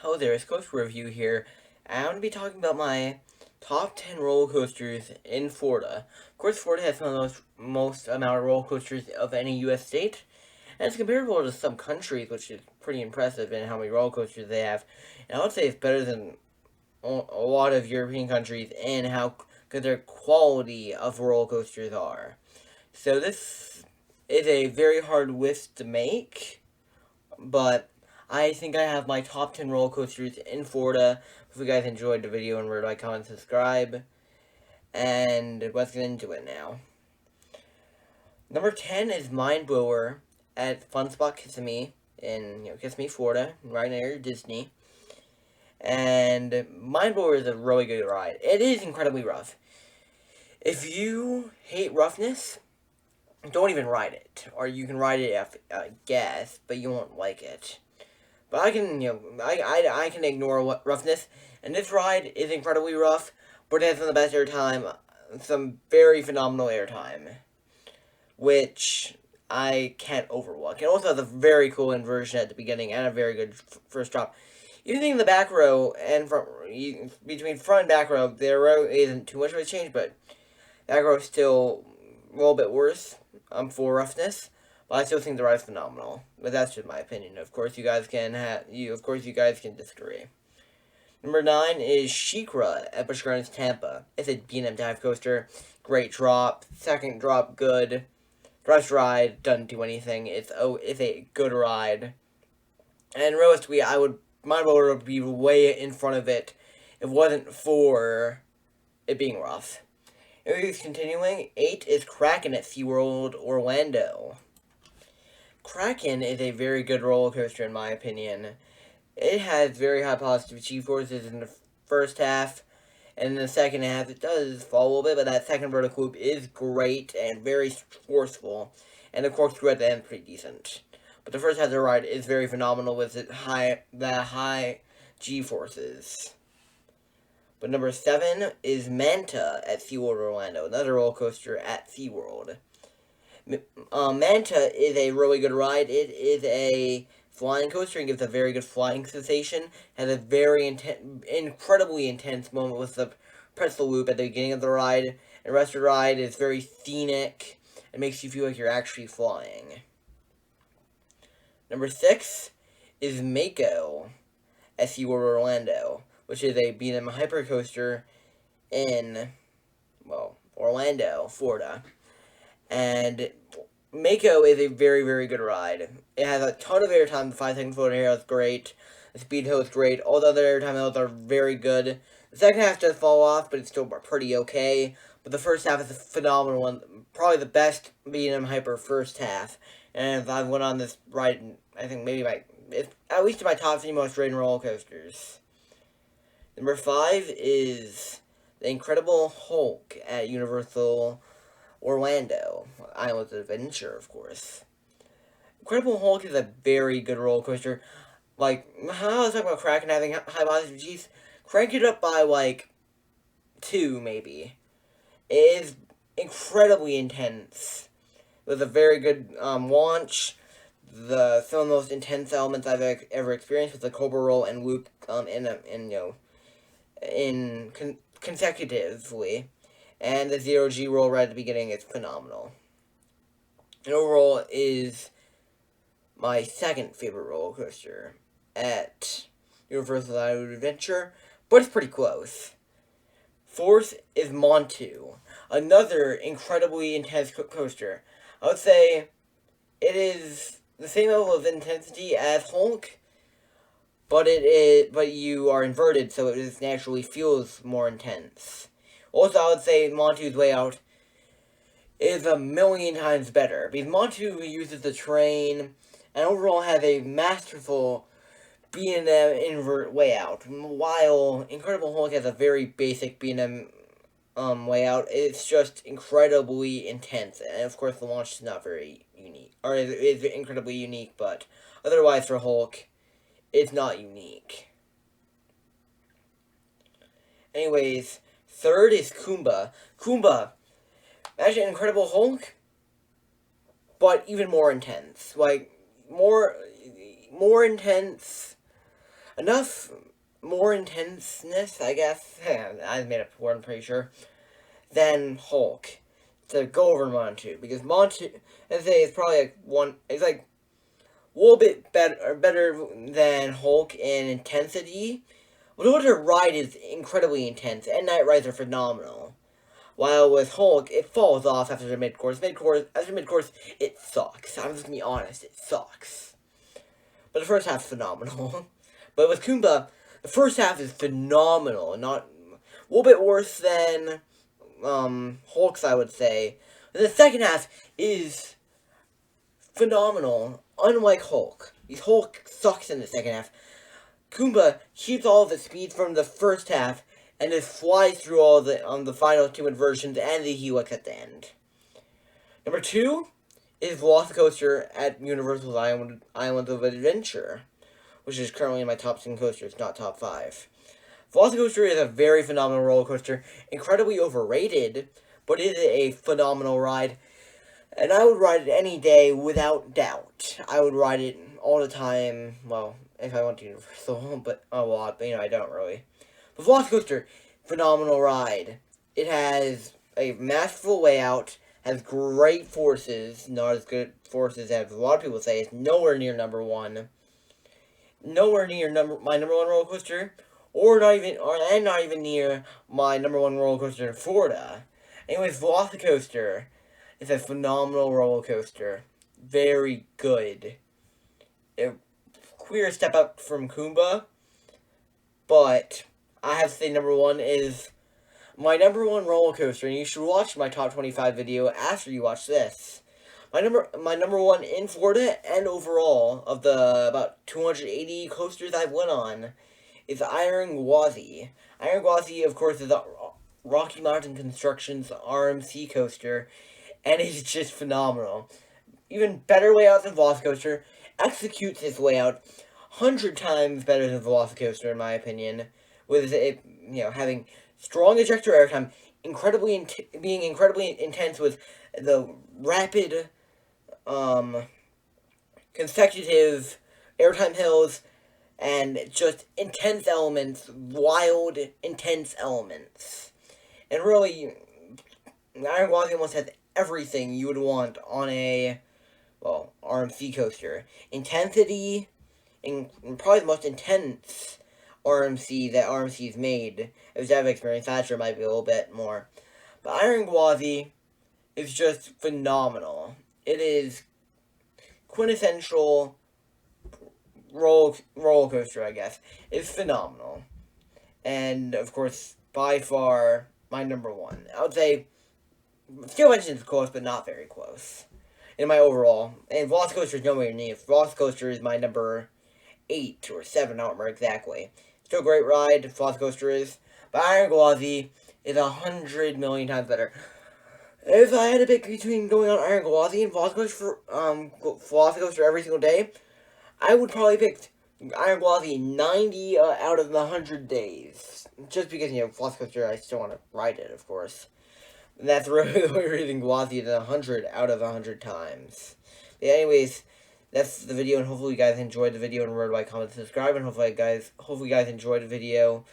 Hello there, it's Coaster Review here. I'm going to be talking about my top 10 roller coasters in Florida. Of course, Florida has one of the most amount of roller coasters of any U.S. state, and it's comparable to some countries, which is pretty impressive in how many roller coasters they have. And I would say it's better than a lot of European countries in how good their quality of roller coasters are. So this is a very hard list to make, but I think I have my top 10 roller coasters in Florida. If you guys enjoyed the video, remember to like, comment, subscribe. And let's get into it now. Number 10 is Mind Blower at Fun Spot Kissimmee in Kissimmee, Florida, right near Disney. And Mind Blower is a really good ride. It is incredibly rough. If you hate roughness, don't even ride it. Or you can ride it at gas, but you won't like it. But I can, I can ignore roughness. And this ride is incredibly rough, but it has some of the best airtime, some very phenomenal airtime, which I can't overlook. It also has a very cool inversion at the beginning and a very good first drop. Even in the back row and between front and back row, the row isn't too much of a change, but back row is still a little bit worse for roughness. But I still think the ride's phenomenal. But that's just my opinion. Of course, you guys can disagree. Number 9 is SheiKra at Busch Gardens, Tampa. It's a B&M dive coaster. Great drop. Second drop, good. First ride, doesn't do anything. It's a good ride. And realistically, my motor would be way in front of it if it wasn't for it being rough. Anyways, continuing, 8 is Kraken at SeaWorld Orlando. Kraken is a very good roller coaster in my opinion. It has very high positive G-forces in the first half, and in the second half it does fall a little bit, but that second vertical loop is great and very forceful, and the corkscrew at the end is pretty decent. But the first half of the ride is very phenomenal with the high G-forces. But number 7 is Manta at SeaWorld Orlando, another roller coaster at SeaWorld. Manta is a really good ride. It is a flying coaster and gives a very good flying sensation. Has a very incredibly intense moment with the pretzel loop at the beginning of the ride. And the rest of the ride is very scenic and makes you feel like you're actually flying. Number 6 is Mako at SeaWorld Orlando, which is a B&M hypercoaster in, Orlando, Florida. And Mako is a very, very good ride. It has a ton of airtime. The 5-second floater air is great. The speed hill is great. All the other airtime hills are very good. The second half does fall off, but it's still pretty okay. But the first half is a phenomenal one. Probably the best B&M Hyper first half. And if I went on this ride, I think maybe at least in my top 3 most rated roller coasters. Number 5 is The Incredible Hulk at Universal Orlando. Islands of Adventure, of course. Incredible Hulk is a very good roller coaster. Like, how I was talking about Kraken having high positive G's, crank it up by, 2, maybe. It is incredibly intense. With a very good launch. Some of the most intense elements I've ever experienced with the Cobra Roll and loop consecutively. And the 0G roll right at the beginning is phenomenal. And overall is my second favorite roller coaster at Universal Island Adventure, but it's pretty close. 4th is Montu, another incredibly intense coaster. I would say it is the same level of intensity as Hulk, but you are inverted, so it naturally feels more intense. Also, I would say Montu's layout is a million times better, because Montu uses the train and overall has a masterful B&M invert layout, while Incredible Hulk has a very basic B&M layout. It's just incredibly intense, and of course the launch is not very unique, or is incredibly unique, but otherwise for Hulk, it's not unique. Anyways, 3rd is Kumba. Kumba, imagine Incredible Hulk, but even more intense. More intense. enough more intenseness, I guess, I made up a word, I'm pretty sure, than Hulk to go over Montu, because Montu, I'd say, is probably it's like a little bit better than Hulk in intensity. Well, the ride is incredibly intense, and Night Rides are phenomenal. While with Hulk, it falls off after the mid-course. After mid-course, it sucks. I'm just gonna be honest, it sucks. But the first half's phenomenal. But with Kumba, the first half is phenomenal. Not a little bit worse than Hulk's, I would say. And the second half is phenomenal. Unlike Hulk. Hulk sucks in the second half. Kumba keeps all of its speed from the first half and just flies through all the final two inversions and the helix at the end. Number 2 is Velocicoaster at Universal's Island of Adventure, which is currently in my top 10 coasters, not top 5. Velocicoaster is a very phenomenal roller coaster, incredibly overrated, but it is a phenomenal ride, and I would ride it any day without doubt. I would ride it all the time, well, if I went to Universal, but a lot, but I don't really. But Velocicoaster, phenomenal ride. It has a masterful layout, has great forces, not as good forces as a lot of people say. It's nowhere near number 1. Nowhere near my number 1 roller coaster, and not even near my number 1 roller coaster in Florida. Anyways, Velocicoaster is a phenomenal roller coaster. Very good. A queer step up from Kumba, but I have to say number 1 is my number 1 roller coaster, and you should watch my top 25 video after you watch this. My number 1 in Florida and overall of the about 280 coasters I've went on is Iron Gwazi. Iron Gwazi, of course, is a Rocky Mountain Construction's RMC coaster, and it's just phenomenal. Even better layout than Velocicoaster, executes its layout 100 times better than Velocicoaster in my opinion, with it having strong ejector airtime, being incredibly intense with the rapid consecutive airtime hills, and just intense elements, wild, intense elements. And really, Iron Gwazi almost has everything you would want on a, RMC coaster. Intensity, probably the most intense RMC that RMC's made. If I've experienced Thatcher, might be a little bit more. But Iron Gwazi is just phenomenal. It is quintessential roller coaster, I guess. It's phenomenal. And, of course, by far, my number 1. I would say, Skill Engine is close, but not very close. In my overall. And Velocicoaster is nowhere near. Velocicoaster is my number 8 or 7, I don't remember exactly. Still a great ride, Velocicoaster is. But Iron Gwazi is 100 million times better. If I had to pick between going on Iron Gwazi and Velocicoaster every single day, I would probably pick Iron Gwazi 90 out of the 100 days. Just because, Velocicoaster, I still want to ride it, of course. And that's really the only reason Gwazi is 100 out of 100 times. But anyways, that's the video, and hopefully you guys enjoyed the video, and remember to like, comment, subscribe, and hopefully you guys enjoyed the video,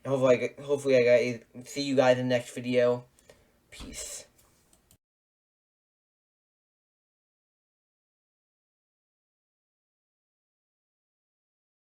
and hopefully I see you guys in the next video. Peace.